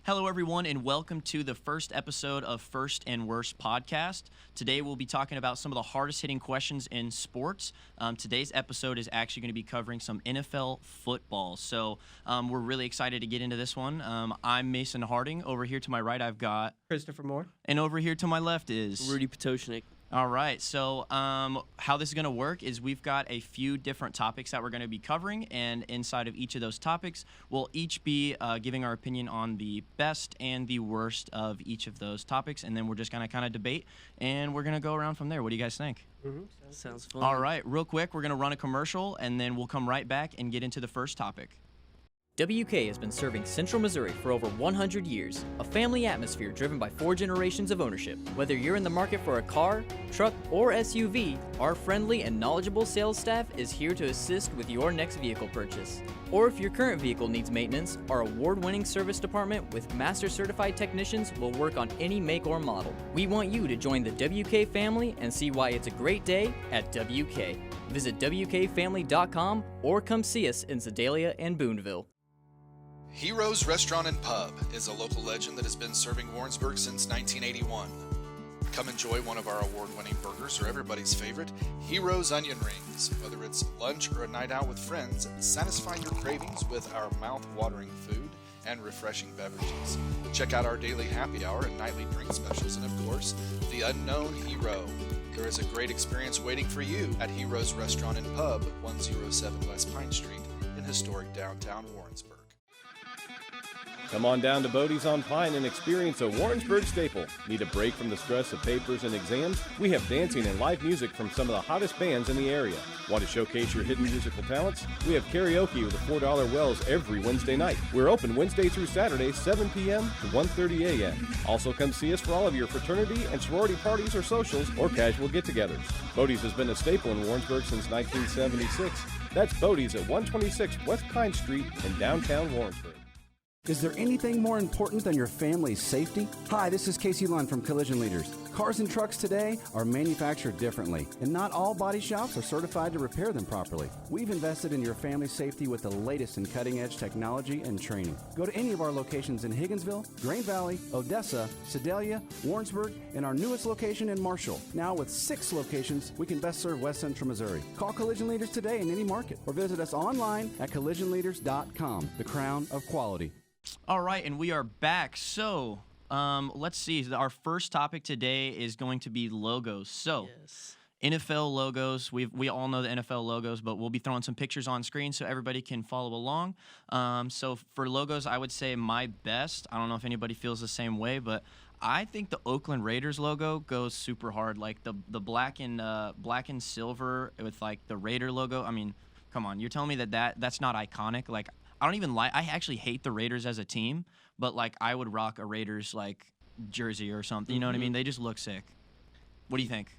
Hello, everyone, and welcome to the first episode of First and Worst Podcast. Today, we'll be talking about some of the hardest hitting questions in sports. Today's episode is actually going to be covering some NFL football. So, we're really excited to get into this one. I'm Mason Harding. Over here to my right, I've got Christopher Moore. And over here to my left is Rudy Potoshnik. All right, so how this is going to work is we've got a few different topics that we're going to be covering, and inside of each of those topics, we'll each be giving our opinion on the best and the worst of each of those topics, and then we're just going to kind of debate, and we're going to go around from there. What do you guys think? Sounds fun. All right, real quick, we're going to run a commercial, and then we'll come right back and get into the first topic. WK has been serving Central Missouri for over 100 years, a family atmosphere driven by 4 generations of ownership. Whether you're in the market for a car, truck, or SUV, our friendly and knowledgeable sales staff is here to assist with your next vehicle purchase. Or if your current vehicle needs maintenance, our award-winning service department with master certified technicians will work on any make or model. We want you to join the WK family and see why it's a great day at WK. Visit WKFamily.com or come see us in Sedalia and Boonville. Heroes Restaurant and Pub is a local legend that has been serving Warrensburg since 1981. Come enjoy one of our award-winning burgers or everybody's favorite, Heroes Onion Rings. Whether it's lunch or a night out with friends, satisfy your cravings with our mouth-watering food and refreshing beverages. Check out our daily happy hour and nightly drink specials, and of course, the Unknown Hero. There is a great experience waiting for you at Heroes Restaurant and Pub, 107 West Pine Street in historic downtown Warrensburg. Come on down to Bodie's on Pine and experience a Warrensburg staple. Need a break from the stress of papers and exams? We have dancing and live music from some of the hottest bands in the area. Want to showcase your hidden musical talents? We have karaoke with the $4 Wells every Wednesday night. We're open Wednesday through Saturday, 7 p.m. to 1:30 a.m. Also come see us for all of your fraternity and sorority parties or socials or casual get-togethers. Bodie's has been a staple in Warrensburg since 1976. That's Bodie's at 126 West Pine Street in downtown Warrensburg. Is there anything more important than your family's safety? Hi, this is Casey Lund from Collision Leaders. Cars and trucks today are manufactured differently, and not all body shops are certified to repair them properly. We've invested in your family's safety with the latest in cutting-edge technology and training. Go to any of our locations in Higginsville, Grain Valley, Odessa, Sedalia, Warrensburg, and our newest location in Marshall. Now with 6 locations, we can best serve West Central Missouri. Call Collision Leaders today in any market, or visit us online at collisionleaders.com, the crown of quality. All right, and we are back. So, let's see. Our first topic today is going to be logos. So, Yes. NFL logos. We all know the NFL logos, but we'll be throwing some pictures on screen so everybody can follow along. So, for logos, I would say my best. I don't know if anybody feels the same way, but I think the Oakland Raiders logo goes super hard. Like the black and silver with like the Raider logo. I mean, come on, you're telling me that's not iconic? Like, I don't even like. I actually hate the Raiders as a team, but like I would rock a Raiders like jersey or something. You know what I mean? They just look sick. What do you think?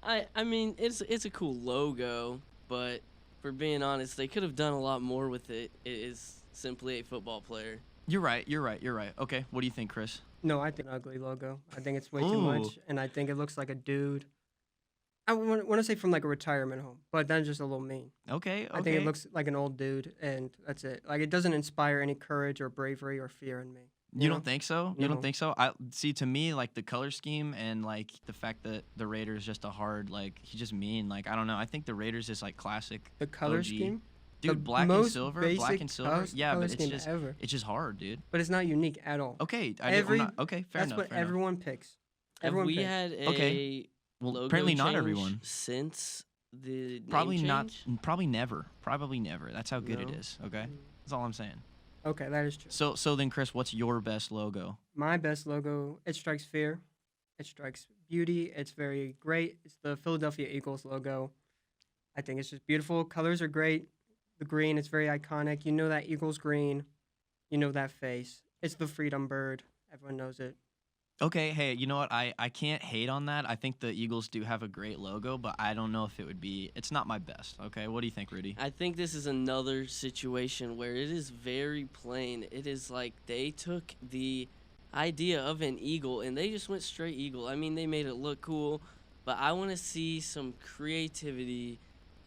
I mean, it's a cool logo, but for being honest, they could have done a lot more with it. It is simply a football player. You're right. Okay, what do you think, Chris? No, I think ugly logo. I think it's way too Ooh. much, and I think it looks like a dude. I want to say from like a retirement home, but that's just a little mean. Okay. I think it looks like an old dude, and that's it. Like it doesn't inspire any courage or bravery or fear in me. You know? don't think so? You No. don't think so? I see. To me, like the color scheme and like the fact that the Raiders just a hard like he's just mean. Like I don't know. I think the Raiders is like classic. The color OG. scheme? Dude, The black and most silver. basic Yeah, color but it's scheme just ever. it's just hard, dude. But it's not unique at all. Okay. Okay. Fair That's enough. what fair enough. everyone picks. Have Everyone we picks. had a Okay. Well, logo apparently not change everyone. since the Probably name not. change? Probably never. Probably never. That's how good it No. is. Okay. That's all I'm saying. Okay, that is true. So then, Chris, what's your best logo? My best logo, it strikes fear. It strikes beauty. It's very great. It's the Philadelphia Eagles logo. I think it's just beautiful. Colors are great. The green is very iconic. You know that Eagles green. You know that face. It's the freedom bird. Everyone knows it. Okay, hey, you know what? I can't hate on that. I think the Eagles do have a great logo, but I don't know if it would be. It's not my best. Okay, what do you think, Rudy? I think this is another situation where it is very plain. It is like they took the idea of an eagle and they just went straight eagle. I mean, they made it look cool, but I want to see some creativity.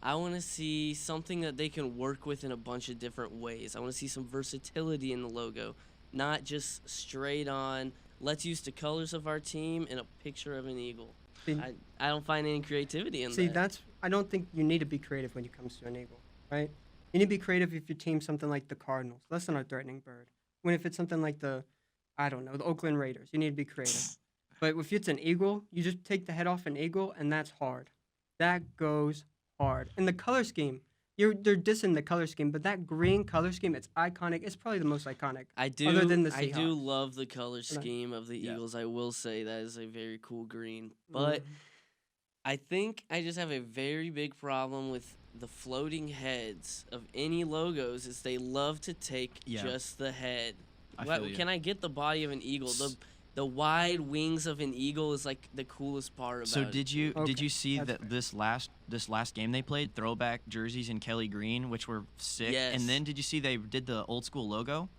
I want to see something that they can work with in a bunch of different ways. I want to see some versatility in the logo. not just straight on, let's use the colors of our team and a picture of an eagle. See, I don't find any creativity in see, that. I don't think you need to be creative when it comes to an eagle, right? You need to be creative if your team's something like the Cardinals. That's not a threatening bird. When if it's something like the Oakland Raiders, you need to be creative. But if it's an eagle, you just take the head off an eagle, and that's hard. That goes hard. And the color scheme, they're dissing the color scheme, but that green color scheme, it's iconic. It's probably the most iconic. I do. Other than the I do Seahawks. love the color scheme of the Yeah. Eagles. I will say that is a very cool green. But Mhm. I think I just have a very big problem with the floating heads of any logos. Is they love to take Yeah. just the head. I feel you. Can I get the body of an eagle? The wide wings of an eagle is like the coolest part about So it. did you Okay, see that's that fair. this last game they played throwback jerseys in Kelly Green, which were sick? Yes. And then did you see they did the old school logo?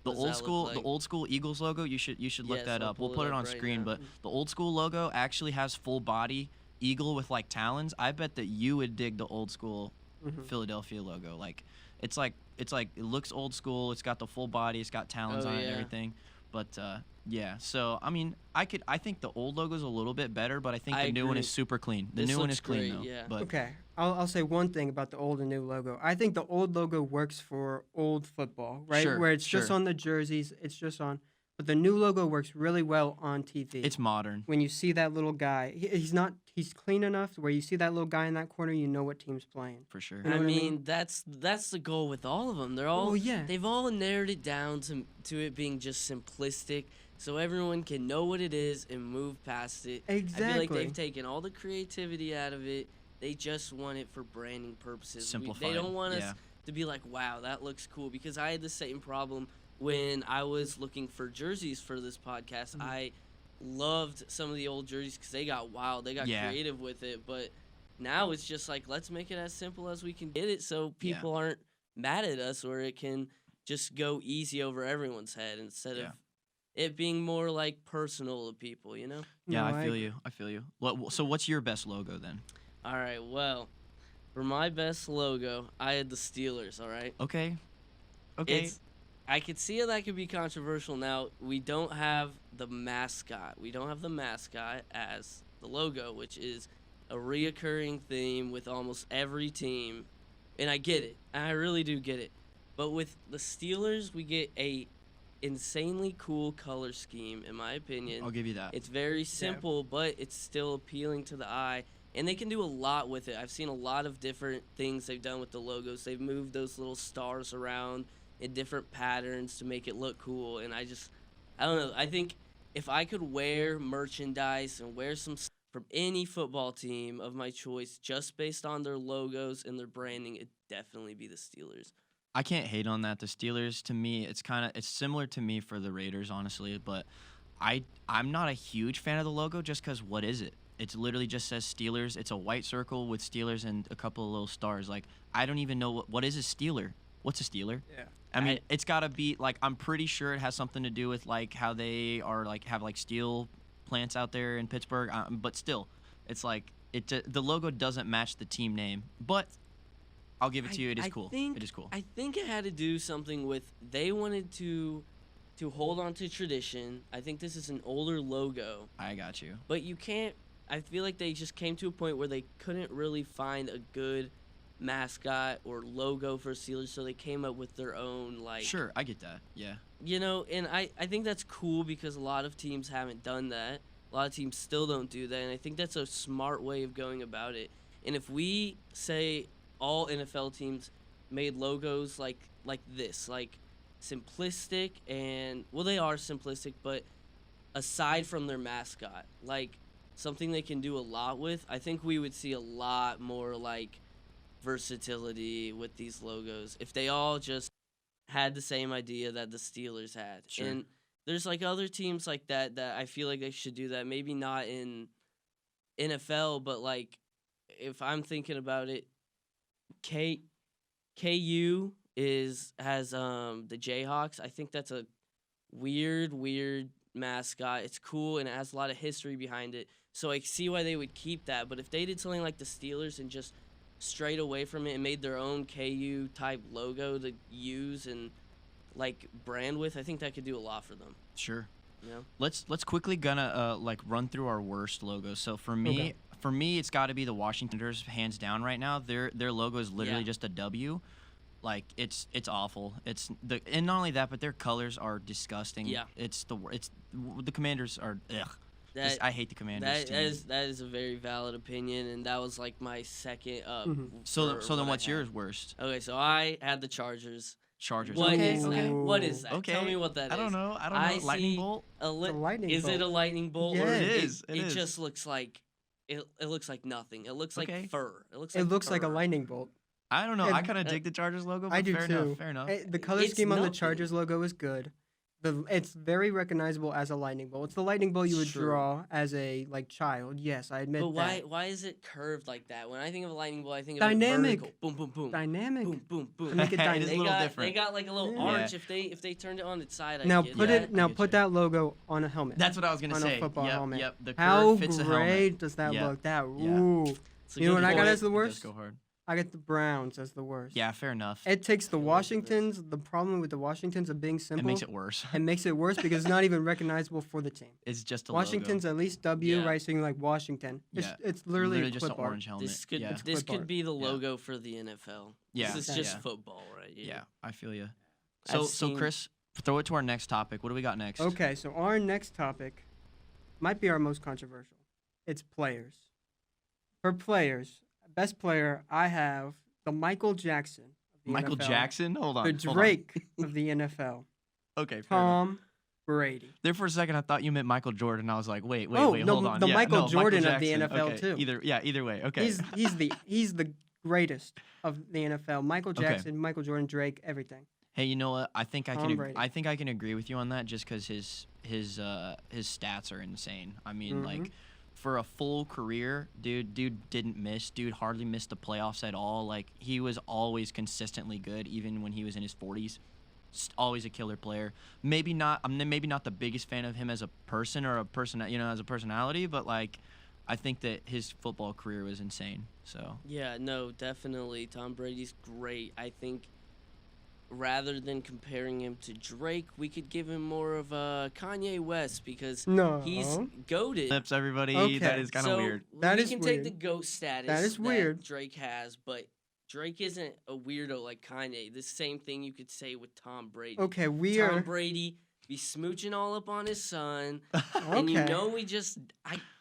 The What does old that look school like? the old school Eagles logo. You should look Yes, that I'll up. We'll pull put it it up on right screen. now. But the old school logo actually has full body eagle with like talons. I bet that you would dig the old school Mhm. Philadelphia logo. Like it's like it looks old school. It's got the full body. It's got talons Oh, on it and yeah. everything. But yeah, so I mean, I think the old logo's a little bit better, but I think I the new one agree. is super clean. The This new one looks is clean great, though. yeah. But Okay, I'll say one thing about the old and new logo. I think the old logo works for old football, right? Sure, Where it's just sure. on the jerseys, it's just on. But the new logo works really well on TV. it's modern. When you see that little guy, he's clean enough where you see that little guy in that corner, you know what team's playing. For sure. You know I what I mean, mean? that's the goal with all of them. They're all Oh, yeah. They've all narrowed it down to it being just simplistic, so everyone can know what it is and move past it. I feel like Exactly. they've taken all the creativity out of it. They just want it for branding purposes. They Simplified, don't want us yeah. to be like, wow, that looks cool. Because I had the same problem when I was looking for jerseys for this podcast. Mm-hmm. I loved some of the old jerseys because they got wild. They got Yeah. creative with it. But now it's just like, let's make it as simple as we can get it so Yeah. people aren't mad at us, or it can just go easy over everyone's head instead Yeah. of it being more like personal to people, you know? Yeah, No, I feel you. I feel you. So what's your best logo then? All right, well, for my best logo, I had the Steelers, all right? Okay. Okay. I could see how that could be controversial now. We don't have the mascot. We don't have the mascot as the logo, which is a reoccurring theme with almost every team. And I get it. I really do get it. But with the Steelers, we get a insanely cool color scheme, in my opinion. I'll give you that. It's very simple, but it's still appealing to the eye. And they can do a lot with it. I've seen a lot of different things they've done with the logos. They've moved those little stars around in different patterns to make it look cool. And I don't know. I think if I could wear merchandise and wear some from any football team of my choice just based on their logos and their branding, it'd definitely be the Steelers. I can't hate on that. The Steelers, to me, it's similar to me for the Raiders, honestly. But I'm not a huge fan of the logo just because what is it? It literally just says Steelers. It's a white circle with Steelers and a couple of little stars. Like I don't even know what is a Steeler. What's a Steeler? Yeah. I mean, it's got to be like I'm pretty sure it has something to do with like how they are like have like steel plants out there in Pittsburgh. But still, it's like the logo doesn't match the team name. But I'll give it to you. It is cool. It is cool. I think it had to do something with they wanted to hold on to tradition. I think this is an older logo, I got you. but you can't. I feel like they just came to a point where they couldn't really find a good mascot or logo for Steelers, so they came up with their own like. Sure, I get that. Yeah. You know, and I think that's cool because a lot of teams haven't done that. A lot of teams still don't do that, and I think that's a smart way of going about it. And if we say all NFL teams made logos like this, like simplistic and well, they are simplistic, but aside from their mascot, like something they can do a lot with, I think we would see a lot more like versatility with these logos if they all just had the same idea that the Steelers had. Sure. And there's like other teams like that I feel like they should do that. Maybe not in NFL, but like if I'm thinking about it, KU has the Jayhawks. I think that's a weird mascot. It's cool and it has a lot of history behind it. So I see why they would keep that. But if they did something like the Steelers and just strayed away from it and made their own KU type logo to use and like brand with, I think that could do a lot for them. Sure. You know? Let's quickly gonna like run through our worst logos. So for me, it's got to be the Washingtoners, hands down right now. Their logo is literally Yeah. just a W. Like it's awful. And not only that, but their colors are disgusting. Yeah. The Commanders are ugh. That, I hate the Commanders. that is a very valid opinion, and that was like my second. So for then what I what's had. yours worst? Okay, so I had the Chargers. Chargers. What Okay, is okay. that? What is that? Okay. Tell me what that is. I don't know. Lightning see bolt. It's a lightning Is it a bolt. lightning bolt? Yeah. Or It is, it It is. just looks like it looks like nothing. It looks Okay. like fur. It looks It looks like a fur. lightning bolt. I don't know. And- I kind of dig the Chargers logo. But I do fair too. Enough, fair enough. The color It's scheme on the nothing. Chargers logo is good. It's very recognizable as a lightning bolt. It's the lightning bolt you would Sure. draw as a child. Yes, I admit But that. why is it curved like that? When I think of a lightning bolt, I think of Dynamic. it vertical. Boom, boom, boom. Dynamic. Boom, boom, boom. To make it It is dynamic. a They little got, different. They got like a little Yeah. arch. If they turned it on its side, Now I get put that. it. Now get put you. that logo on a helmet. That's what I was gonna on say. a football yep, helmet. Yep. The curve How fits the great helmet. does that Yeah. look? That Yeah. ooh. It's a You know good what I got point. as the It does worst? go hard. I get the Browns as the worst. Yeah, fair enough. It takes the Oh my Washingtons. The problem with the Washingtons of being It simple. makes it worse. It makes it worse because it's not even recognizable for the team. It's just a Washington's logo. at least W, Yeah. right? So you're like Washington. Yeah. It's literally, a just an clip art. orange helmet. This could yeah. this clip art. could be the Yeah. logo for the NFL. Yeah. This is just Yeah. football, right? here. Yeah, I feel you. I've So seen- Chris, throw it to our next topic. What do we got next? Okay, so our next topic might be our most controversial. It's players. For players, best player, I have the Michael Jackson of the Michael NFL, Jackson. Hold on. the hold on. Drake of the NFL, Okay. Fair enough. Tom Brady. There for a second, I thought you meant Michael Jordan. I was like, wait, Oh, wait, no, hold on. the Yeah, Michael no, Jordan of the Jackson. NFL Okay, too. Either way. Okay. He's the greatest of the NFL. Michael Okay. Jackson, Michael Jordan, Drake, everything. Hey, you know what? I think I Tom can. Brady. I think I can agree with you on that, just because his stats are insane. I mean, like, for a full career, dude didn't miss. Dude hardly missed the playoffs at all. Like, he was always consistently good, even when he was in his 40s. Always a killer player. Maybe not. I'm maybe not the biggest fan of him as a person or as a personality, but like, I think that his football career was insane. So. Yeah, no, definitely. Tom Brady's great. I think rather than comparing him to Drake, we could give him more of a Kanye West because No. he's goated. Lips, everybody. Okay. That is kind of So weird. That we is can take the weird. GOAT status That is weird. Drake has, but Drake isn't a weirdo like Kanye. The same thing you could say with Tom Brady. Okay, we Tom are. Brady be smooching all up on his son, and you Okay. know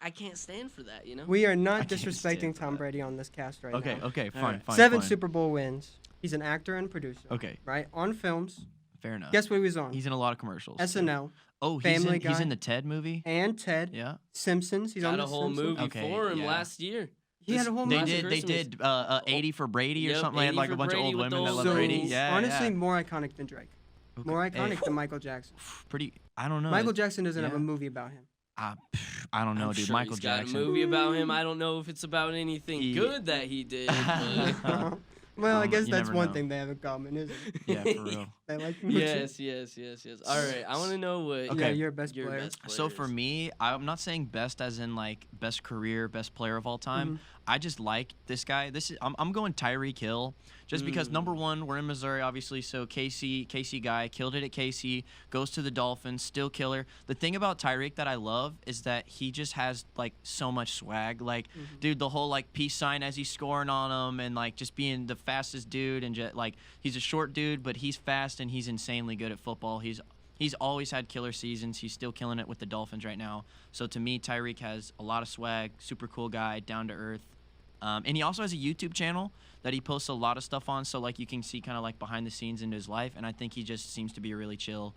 I can't stand for that. You know. We are not can't stand disrespecting for Tom that. Brady on this cast right Okay. now. Okay. All Fine. right. Fine. 7 fine. Super Bowl wins. He's an actor and producer. Okay. Right? On films. Fair enough. Guess what he was on? He's in a lot of commercials. SNL Oh, Family he's Guy. in the Ted movie. and Ted. Yeah. Simpsons. He's on Got the a whole Simpsons. movie Okay, for him yeah. last year. He had a whole They Last movie. did. Christmas. They did 80 for Brady or Yep, something. They had 80 like for a bunch Brady of old with women that those- love So Brady. Yeah. honestly, yeah. more iconic than Drake. Okay. More Hey, iconic than Michael Jackson. pretty. I don't know. Michael Jackson doesn't have yeah. a movie about him. I don't know, I'm dude. sure Michael he's got Jackson. a movie about him. I don't know if it's about anything He- good that he did. But Well, I guess you that's never one know. thing they have in common, isn't it? Yeah, for real. They like movies. yes. All right, I want to know what Yeah, Okay. your best your player. best player So for is. me, I'm not saying best as in like best career, best player of all time. Mm-hmm. I just like this guy. I'm going Tyreek Hill, just because number one, we're in Missouri, obviously. So KC guy killed it at KC, goes to the Dolphins, still killer. The thing about Tyreek that I love is that he just has like so much swag. Like, dude, the whole like peace sign as he's scoring on him, and like just being the fastest dude, and just like he's a short dude, but he's fast and he's insanely good at football. He's always had killer seasons. He's still killing it with the Dolphins right now. So to me, Tyreek has a lot of swag, super cool guy, down to earth. And he also has a YouTube channel that he posts a lot of stuff on. So like you can see kind of like behind the scenes into his life. And I think he just seems to be a really chill,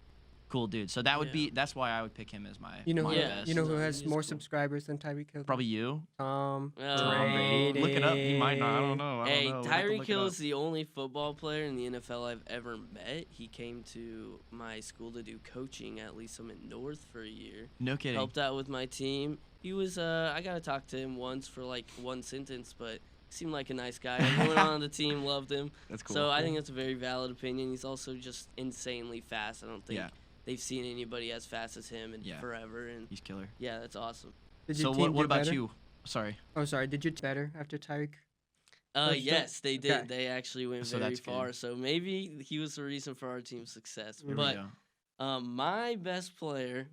cool dude. So that would Yeah. that's why I would pick him as my You know, my who, Yeah. best. you know who No, has he is more cool. subscribers than Tyreek Hill? Probably you. Tom Brady. Look it up. He might not. I don't know. Hey, We'll have to Tyreek look it Hill up. is the only football player in the NFL I've ever met. He came to my school to do coaching at Lee Summit North for a year. No kidding. Helped out with my team. He was I got to talk to him once for like one sentence, but he seemed like a nice guy. Everyone on the team loved him. That's cool. So I think that's a very valid opinion. He's also just insanely fast. I don't think Yeah. they've seen anybody as fast as him in Yeah. forever. And He's killer. yeah, that's awesome. Did So your team what do about better? you? Sorry. Oh, sorry. Did you do better after Tyreek? Or still- Yes, they did. Okay. They actually went So very that's good. far. So maybe he was the reason for our team's success. There we But go. my best player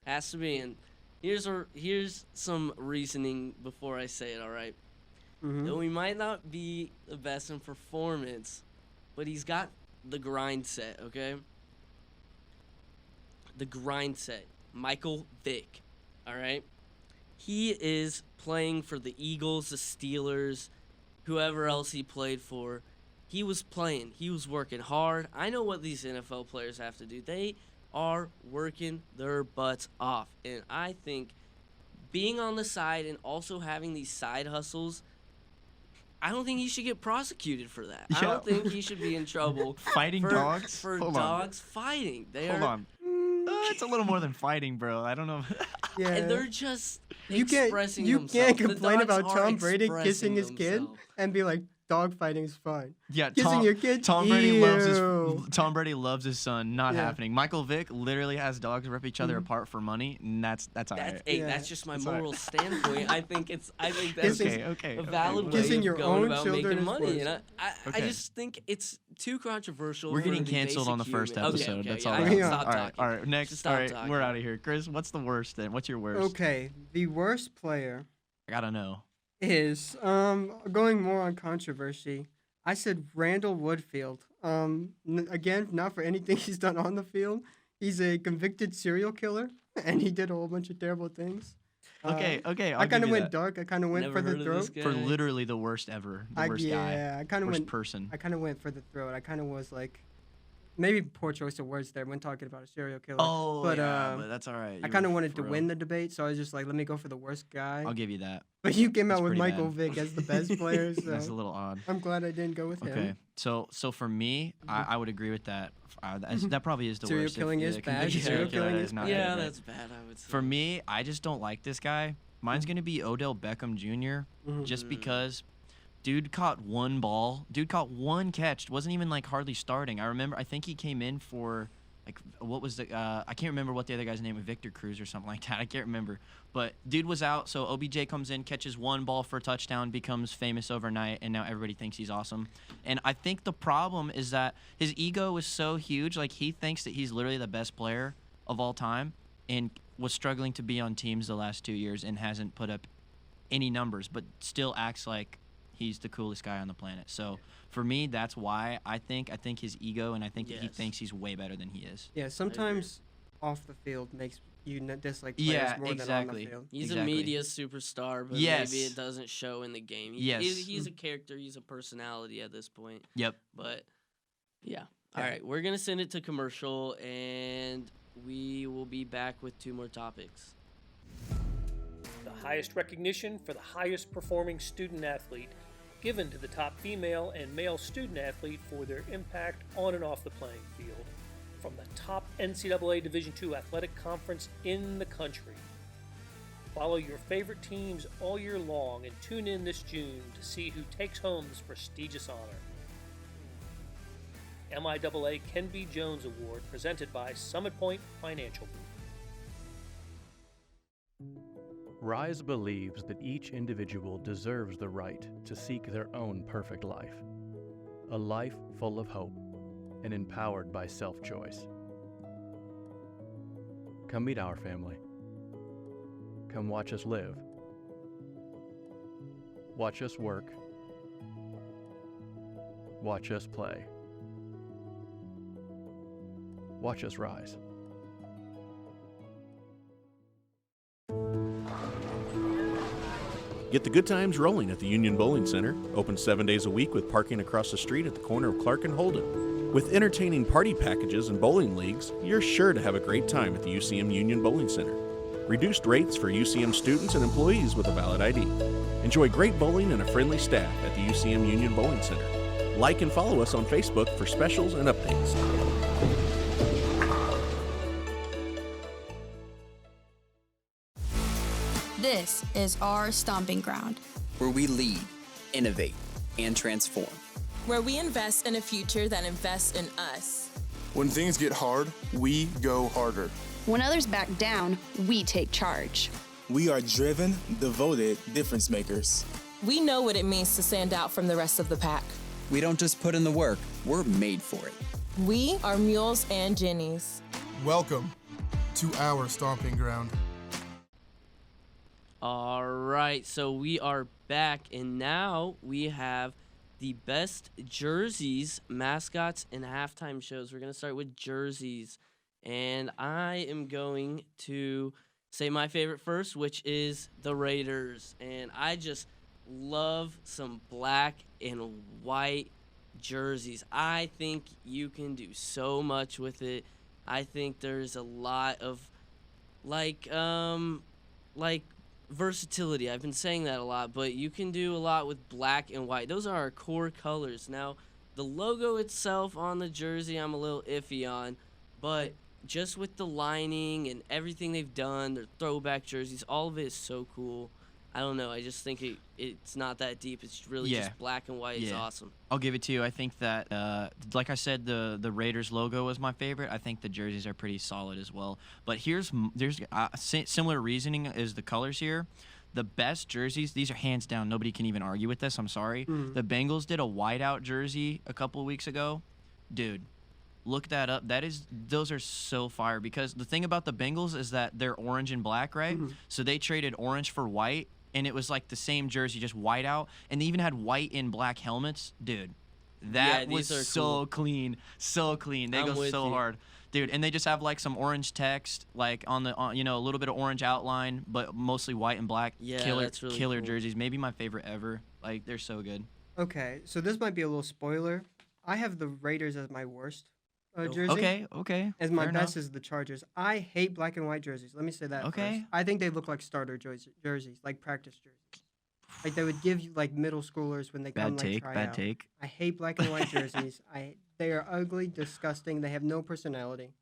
has to be, and here's some reasoning before I say it. All right. Mhm. Though he might not be the best in performance, but he's got the grind set. Okay. The grind set. Michael Vick. All right. He is playing for the Eagles, the Steelers, whoever else he played for. He was playing. He was working hard. I know what these NFL players have to do. They are working their butts off. And I think being on the side and also having these side hustles, I don't think he should get prosecuted for that. I Yeah. don't think he should be in trouble Fighting for, dogs? for Hold on. dogs fighting. They Hold are, on. It's a little more than fighting, bro. I don't know. Yeah. and they're just you can't expressing you themselves. can't The complain dogs about are Tom Brady expressing kissing his kid themselves. and be like, dog fighting is fine. Yeah, Kissing your kid? Tom Brady loves Ew. his Tom Brady loves his son. Not Yeah. happening. Michael Vick literally has dogs rip each other apart for money, and that's all That's, right. hey, Yeah. that's just my That's all right. moral standpoint. I think that's Kissing- Okay. a valid way Kissing of your going own about children making is money. worse. And I Okay. just think it's too controversial. We're for getting the canceled on the basic first human. episode. Okay, That's yeah, all. I I can Yeah. stop All right. talking. All right. Next. Just All stop right. talking. We're out of here. Chris, what's the worst then? What's your worst? Okay, the worst player I gotta know. is going more on controversy. I said Randall Woodfield. Again, not for anything he's done on the field. He's a convicted serial killer, and he did a whole bunch of terrible things. Okay. Okay. I kind of went dark. I kind of went Never for the heard of this throat. guy. for literally the worst ever. The worst guy. Yeah, I kind of Worst went. person. I kind of went for the throat. I kind of was like, maybe poor choice of words there when talking about a serial killer. Oh, but yeah, but that's all right. I You kind of were wanted to for win real. the debate, so I was just like, let me go for the worst guy. I'll give you that. But you came That's out with pretty Michael bad. Vick as the best player, so That's a little odd. I'm glad I didn't go with Okay, him. so for me, I would agree with that. That probably is the Serial worst. killing is bad. convicted Serial killing killer is not bad. Yeah, good. that's bad. I would say. For me, I just don't like this guy. Mine's gonna be Odell Beckham Jr. Just because, dude caught one ball. Dude caught one catch. Wasn't even like hardly starting. I think he came in for like what was the I can't remember what the other guy's name was, Victor Cruz or something like that. I can't remember. But dude was out, so OBJ comes in, catches one ball for a touchdown, becomes famous overnight, and now everybody thinks he's awesome. And I think the problem is that his ego is so huge. Like he thinks that he's literally the best player of all time, and was struggling to be on teams the last 2 years and hasn't put up any numbers, but still acts like he's the coolest guy on the planet. So for me, that's why I think his ego, and I think that he Yes. thinks he's way better than he is. Yeah, sometimes off the field makes you dislike players Yeah, more exactly. than on the field. He's Exactly. a media superstar, but Yes. maybe it doesn't show in the game. Yes. He's a character. He's a personality at this point. Yep. But yeah. All right, we're gonna send it to commercial, and we will be back with 2 more topics. The highest recognition for the highest performing student athlete, given to the top female and male student athlete for their impact on and off the playing field, from the top NCAA Division II athletic conference in the country. Follow your favorite teams all year long and tune in this June to see who takes home this prestigious honor. MIAA Ken B. Jones Award presented by Summit Point Financial Group. Rise believes that each individual deserves the right to seek their own perfect life. A life full of hope and empowered by self-choice. Come meet our family. Come watch us live. Watch us work. Watch us play. Watch us rise. Get the good times rolling at the Union Bowling Center, open 7 days a week with parking across the street at the corner of Clark and Holden. With entertaining party packages and bowling leagues, you're sure to have a great time at the UCM Union Bowling Center. Reduced rates for UCM students and employees with a valid ID. Enjoy great bowling and a friendly staff at the UCM Union Bowling Center. Like and follow us on Facebook for specials and updates. This is our stomping ground, where we lead, innovate, and transform. Where we invest in a future that invests in us. When things get hard, we go harder. When others back down, we take charge. We are driven, devoted difference makers. We know what it means to stand out from the rest of the pack. We don't just put in the work, we're made for it. We are Mules and Jennies. Welcome to our stomping ground. All right, so we are back, and now we have the best jerseys, mascots, and halftime shows. We're going to start with jerseys, and I am going to say my favorite first, which is the Raiders, and I just love some black and white jerseys. I think you can do so much with it. I think there's a lot of like versatility. I've been saying that a lot, but you can do a lot with black and white. Those are our core colors. Now, the logo itself on the jersey, I'm a little iffy on, but just with the lining and everything they've done, their throwback jerseys, all of it is so cool. I don't know. I just think it's not that deep. It's really just black and white. It's awesome. I'll give it to you. I think that, like I said, the Raiders logo was my favorite. I think the jerseys are pretty solid as well. But there's similar reasoning as the colors here. The best jerseys, these are hands down. Nobody can even argue with this. I'm sorry. The Bengals did a whiteout jersey a couple of weeks ago. Dude, look that up. Those are so fire, because the thing about the Bengals is that they're orange and black, right? So they traded orange for white, and it was like the same jersey, just white out, and they even had white and black helmets. Dude, that was so cool. clean. So clean. They I'm go with so you. hard. Dude, and they just have like some orange text, like on a little bit of orange outline, but mostly white and black. Yeah, that's really killer cool. jerseys. Maybe my favorite ever. Like, they're so good. Okay, so this might be a little spoiler. I have the Raiders as my worst jersey. Okay. As my fair best enough. is the Chargers. I hate black and white jerseys. Let me say that Okay. first. I think they look like starter jerseys, like practice jerseys. Like they would give you like middle schoolers when they come like try Bad out. take. I hate black and white jerseys. They are ugly, disgusting. They have no personality.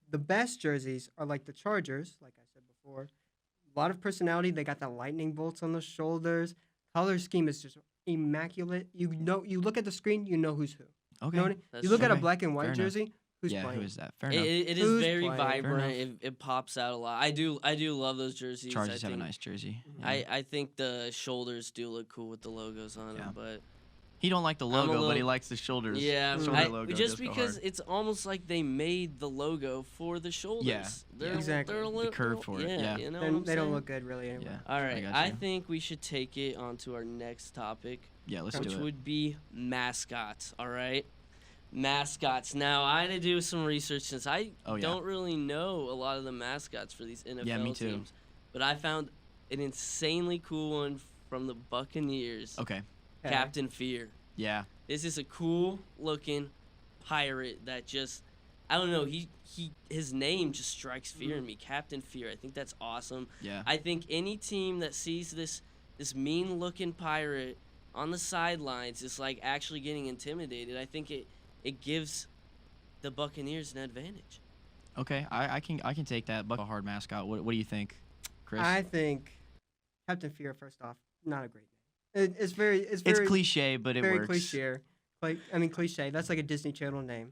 The best jerseys are like the Chargers, like I said before. A lot of personality. They got the lightning bolts on the shoulders. Color scheme is just immaculate. You look at the screen, you know who's who. Okay. You know what I mean? That's You look at a true. black and white Fair enough. jersey, who's Yeah, playing? who is that? Fair enough. It is Who's very playing? Fair vibrant. enough. It pops out a lot. I do love those jerseys. Chargers I have a think, nice jersey. I think the shoulders do look cool with the logos on Yeah. them, but He don't like the I'm a logo, but he little- likes the shoulders. yeah, Shoulder logo just does go because hard. it's almost like they made the logo for the shoulders. Yeah, They're, exactly. They're a The little, curve for it, yeah. You know They what I'm they don't saying? look good really anywhere. Yeah. All right, got I you. think we should take it on to our next topic, Yeah, let's which do it. would be mascots. All right, mascots. Now I had to do some research since I Oh, yeah. don't really know a lot of the mascots for these NFL me too. teams, but I found an insanely cool one from the Buccaneers. Okay. Okay. Captain Fear. Yeah. This is a cool looking pirate that just, I don't know, his name just strikes fear in me. Captain Fear. I think that's awesome. Yeah. I think any team that sees this mean looking pirate on the sidelines is like actually getting intimidated. I think it gives the Buccaneers an advantage. Okay. I can take that. Buck a hard mascot. What do you think, Chris? I think Captain Fear. First off, not a great name. It's very it's cliche, but it very works. cliche. Cliche. That's like a Disney Channel name.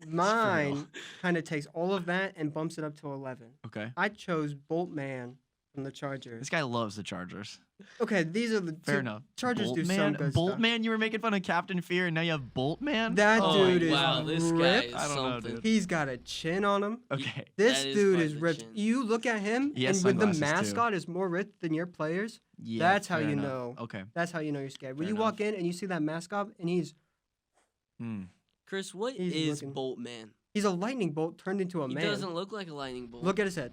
Mine kind of takes all of that and bumps it up to 11. Okay. I chose Boltman from the Chargers. This guy loves the Chargers. Okay, these are the Fair two- enough. Chargers do some Boltman? good stuff. Boltman, you were making fun of Captain Fear, and now you have Boltman? That Oh, dude is wow, this guy ripped. is I don't know, something. dude. He's got a chin on him. Okay. This That is dude quite is the ripped. chin. You look at him, He has and with the sunglasses, too. mascot is more ripped than your players. Yeah, That's how fair you enough. know. Okay. That's how you know you're scared. When Fair you walk in and you see that mascot, and he's Chris, what He's is looking- Boltman? he's a lightning bolt turned into a He man. doesn't look like a lightning bolt. Look at his head.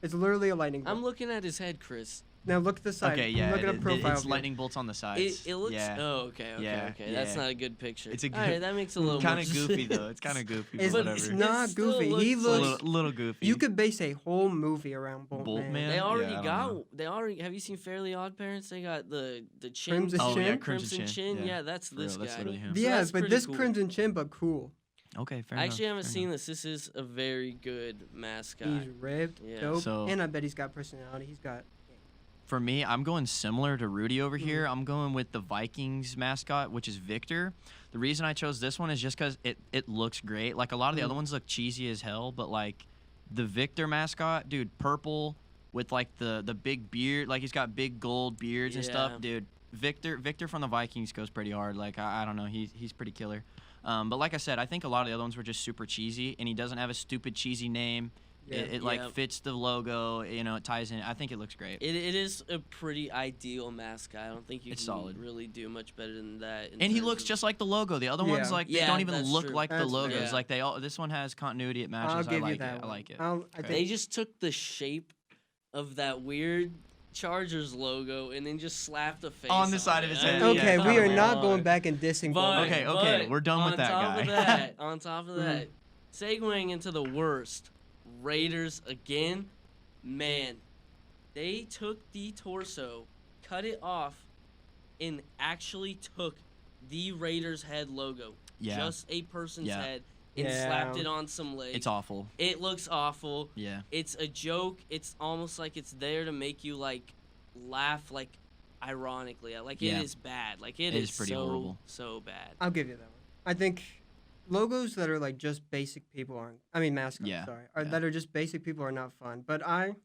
It's literally a lightning bolt. I'm looking at his head, Chris. Now look at the side. Okay, yeah. Look at a profile it's view. lightning bolts on the sides. It looks. Yeah. Oh, okay. Yeah, That's yeah. not a good picture. It's a All right, good- that makes a little Kind more of goofy, sense. though. It's kind of goofy, It's, but But whatever. it's not It still goofy. He looks It's a looks. little goofy. You could base a whole movie around Boltman. Boltman? They already Yeah, I don't got. know. They already. Have you seen Fairly Odd Parents? They got the chin. Crimson Oh, yeah, Chin? Crimson Chin. Yeah, that's For this real, that's guy. literally him. So Yeah, that's but pretty this cool. Crimson Chin, but cool. Okay, fair I enough. actually haven't fair seen enough. this. This is a very good mascot. He's ripped, Yeah. dope, So- and I bet he's got personality. He's got. For me, I'm going similar to Rudy over here. I'm going with the Vikings mascot, which is Victor. The reason I chose this one is just because it looks great. Like, a lot of the other ones look cheesy as hell, but, like, the Victor mascot, dude, purple with, like, the big beard. Like, he's got big gold beards and Yeah. stuff. Dude, Victor from the Vikings goes pretty hard. Like I don't know, he's pretty killer. But like I said, I think a lot of the other ones were just super cheesy, and he doesn't have a stupid cheesy name. Yeah. It like fits the logo. You know, it ties in. I think it looks great. It is a pretty ideal mascot. I don't think you It's can solid. really do much better than that. And he looks just like the logo. The other ones like they don't even that's look true. like the That's logos. fair. Like they all. This one has continuity. It matches. I'll give I you like that it. I one. like it. I They think just took the shape of that weird Chargers logo and then just slapped a face On the side of his head. okay, Yeah, we are come not on. going back and dissing. But, Okay, but we're done with on that top guy. Of that, on top of that, segueing into the worst, Raiders again. Man, they took the torso, cut it off, and actually took the Raiders head logo, Yeah. just a person's Yeah. head, and Yeah. slapped it on some legs. It's awful. It looks awful. Yeah. It's a joke. It's almost like it's there to make you like laugh, like ironically. Like Yeah. it is bad. Like it It is is pretty so horrible. so bad. I'll give you that one. I think logos that are like just basic people aren't. I mean mascots. Yeah, Sorry, yeah. that are just basic people are not fun. But I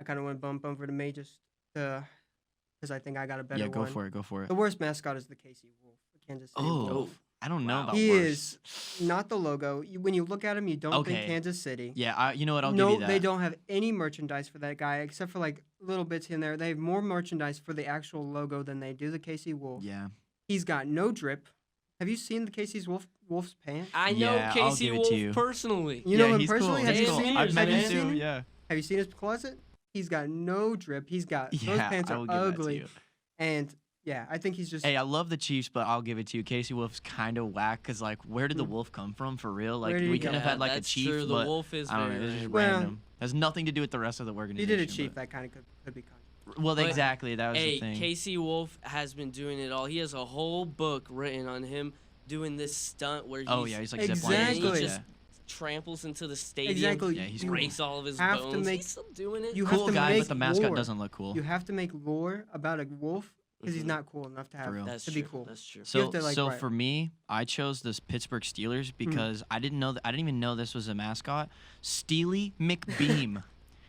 kind of want to bump over to me just because I think I got a better Yeah, go one. for it. Go for it. The worst mascot is the KC Wolf, the Kansas City Oh, Wolf. I don't know about He worse. is not the logo. When you look at him, you don't think Okay. Kansas City. Yeah, you know what? I'll No, give you that. they don't have any merchandise for that guy except for like little bits here and there. They have more merchandise for the actual logo than they do the KC Wolf. Yeah. He's got no drip. Have you seen the KC's Wolf's pants? I know Yeah, I'll Casey give it Wolf to you. personally. You know Yeah, him he's personally? cool. Have He's you cool. seen? I've Have met you him seen too, him? yeah. Have you seen his closet? He's got no drip. He's got those Yeah, pants I are will give that to ugly. you. And yeah, I think he's just Hey, I love the Chiefs, but I'll give it to you. Casey Wolf's kind of whack because, like, where did the wolf come from for real? Like, Where did he we go? could have had like a that's chief, true. The but wolf is I don't know. very It's just random. Well, random. Has nothing to do with the rest of the he organization. did a chief but- that kind of could be controversial. Well, But, exactly. That was Hey, the thing. Casey Wolf has been doing it all. He has a whole book written on him doing this stunt where Oh yeah, he's like ziplining. Exactly. he Yeah. just tramples into the stadium. Exactly. Yeah, he's You breaks all of his have to bones. make- He's still doing it. You have Cool to guy, make but the mascot lore. doesn't look cool. You have to make lore about a wolf because he's Mhm. not cool enough to have real. That's to true. be cool. That's true. You So, have to, like, so write- for me, I chose this Pittsburgh Steelers because I didn't know that. I didn't even know this was a mascot. Steely McBeam.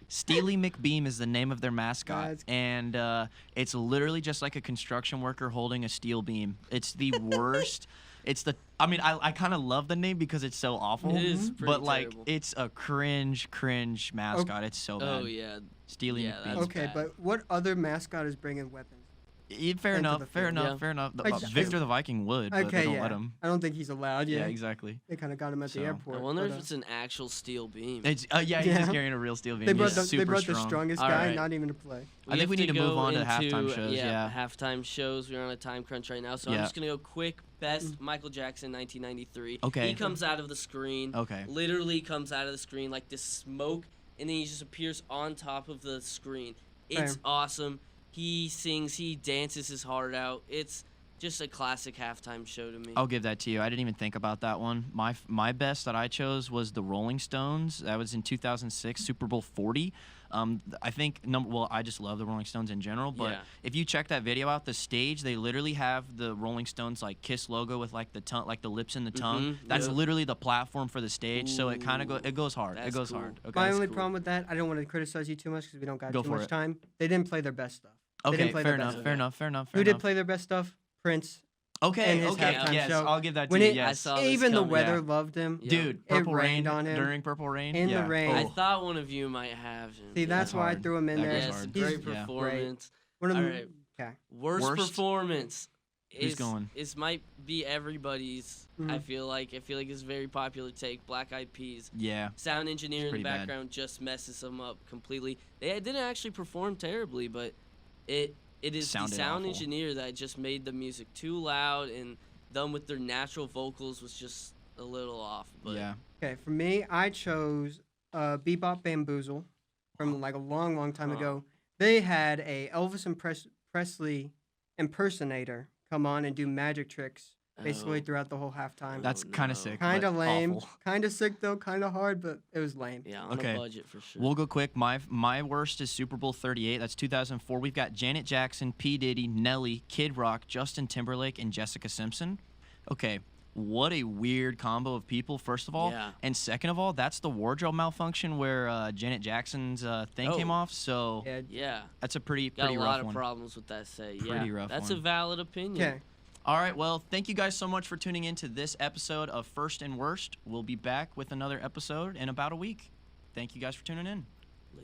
Steely McBeam is the name of their mascot, That's- and it's literally just like a construction worker holding a steel beam. It's the worst. It's the. I mean, I kind of love the name because it's so awful. It is pretty but like, terrible. it's a cringe mascot. It's so bad. Oh yeah. Steely Yeah, McBeam. that's Okay, bad. but what other mascot is bringing weapons? Fair into enough. the Fair field. enough. Yeah. Fair enough. I just- Victor the Viking would, but Okay, they don't yeah. let him. I don't think he's allowed. Yeah, Yeah, exactly. They kind of got him at So, the I airport. I wonder but, if it's an actual steel beam. It's yeah, he's Yeah. just carrying a real steel beam. they brought He's the super the strong. strongest All guy, right. not even to play. I think we need to move go on to the into, halftime shows, yeah. halftime shows. We're on a time crunch right now, so I'm Yeah. just gonna go quick. Best Michael Jackson, 1993. Okay. He comes out of the screen. Okay. Literally comes out of the screen like this smoke, and then he just appears on top of the screen. It's Fair. awesome. He sings, he dances his heart out. It's just a classic halftime show to me. I'll give that to you. I didn't even think about that one. My best that I chose was the Rolling Stones. That was in 2006, Super Bowl 40. I think I just love the Rolling Stones in general. But Yeah. if you check that video out, the stage they literally have the Rolling Stones like Kiss logo with like the tongue, like the lips and the tongue. Mhm, That's yep. literally the platform for the stage. So it kind of Ooh, goes hard. It that's goes cool. hard. Okay. My That's only cool. problem with that, I don't want to criticize you too much because we don't got Go too for much it. time. They didn't play their best stuff. They Okay. didn't play Fair their best enough. stuff. Fair enough. Fair enough. Who Fair did enough. play their best stuff? Prince. Okay. and his Okay. halftime Yes, show. I'll give that to When you. it- Yes. I saw this Even the coming. weather Yeah. loved him. Yeah. Dude, It Purple Rain rained on him. during Purple Rain. In the yeah. rain. I Oh. thought one of you might have him. See, Yeah. that's why I hard. threw him in That there. goes Yes, hard. great He's Yeah. performance. one of All the- right. Okay. Worst Worst? performance. Who's going? This might be everybody's. I Mhm. feel like it's a very popular take. Black Eyed Peas. Yeah. Sound engineer in the pretty bad. background just messes them up completely. They didn't actually perform terribly, but it is the Sounded sound awful. engineer that just made the music too loud, and them with their natural vocals was just a little off. But Yeah. Okay, for me, I chose Bebop Bamboozle from like a long, long time ago. They had a Elvis and Presley impersonator come on and do magic tricks basically Oh. throughout the whole halftime. That's kind of no. sick. Kind of but lame, awful. kind of sick though, kind of hard, but it was lame. yeah, on Okay. a budget for sure. We'll go quick. My worst is Super Bowl 38. That's 2004. We've got Janet Jackson, P. Diddy, Nelly, Kid Rock, Justin Timberlake, and Jessica Simpson. Okay, what a weird combo of people, first of all. Yeah. And second of all, that's the wardrobe malfunction where Janet Jackson's thing came off. So Yeah. that's a pretty Got a rough lot of one. problems with that set. Pretty Yeah. rough That's one. a valid opinion. Okay. All right, well, thank you guys so much for tuning in to this episode of First and Worst. We'll be back with another episode in about a week. Thank you guys for tuning in.